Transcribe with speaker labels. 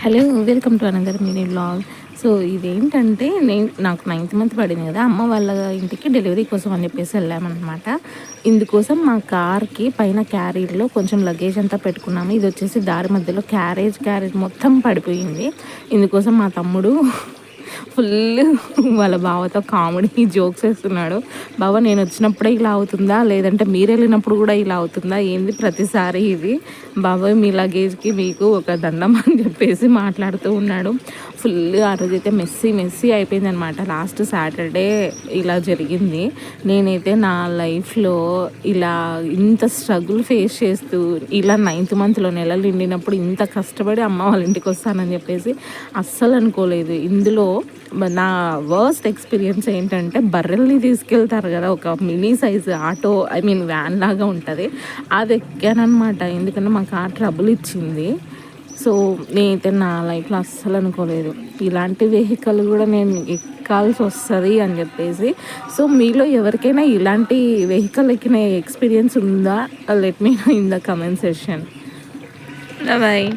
Speaker 1: Hello, welcome to another mini vlog. So ఇదేంటంటే నాకు 9th month పడింది కదా, అమ్మ వాళ్ళ ఇంటికి డెలివరీ కోసం అని చెప్పేసి వెళ్ళామన్నమాట. ఇందుకోసం మా కార్కి పైన క్యారీలో కొంచెం లగేజ్ అంతా పెట్టుకున్నాము. ఇది వచ్చేసి దారి మధ్యలో క్యారేజ్ మొత్తం పడిపోయింది. ఇందుకోసం మా తమ్ముడు ఫుల్ వాళ్ళ బావతో కామెడీ జోక్స్ వేస్తున్నాడు. బావ, నేను వచ్చినప్పుడే ఇలా అవుతుందా, లేదంటే మీరు వెళ్ళినప్పుడు కూడా ఇలా అవుతుందా, ఏంది ప్రతిసారి ఇది, బాబాయ్ మీ లగేజ్కి మీకు ఒక దండం అని చెప్పేసి మాట్లాడుతూ ఉన్నాడు. ఫుల్ ఆ రోజైతే మెస్సీ అయిపోయింది అనమాట. లాస్ట్ సాటర్డే ఇలా జరిగింది. నేనైతే నా లైఫ్లో ఇలా ఇంత స్ట్రగుల్ ఫేస్ చేస్తూ ఇలా 9th మంత్లో నెలలు నిండినప్పుడు ఇంత కష్టపడి అమ్మ వాళ్ళ ఇంటికి వస్తానని చెప్పేసి అస్సలు అనుకోలేదు. ఇందులో నా వర్స్ట్ ఎక్స్పీరియన్స్ ఏంటంటే, బర్రెల్ని తీసుకెళ్తారు కదా, ఒక మినీ సైజు ఆటో, వ్యాన్ లాగా ఉంటుంది, అది ఎక్కానమాట. ఎందుకంటే మా కార్ ట్రబుల్ ఇచ్చింది. సో నేనైతే నా లైఫ్లో అస్సలు అనుకోలేదు ఇలాంటి వెహికల్ కూడా నేను ఎక్కాల్సి వస్తుంది అని చెప్పేసి. సో మీలో ఎవరికైనా ఇలాంటి వెహికల్ ఎక్కిన ఎక్స్పీరియన్స్ ఉందా? Let me know in the comment section. Bye.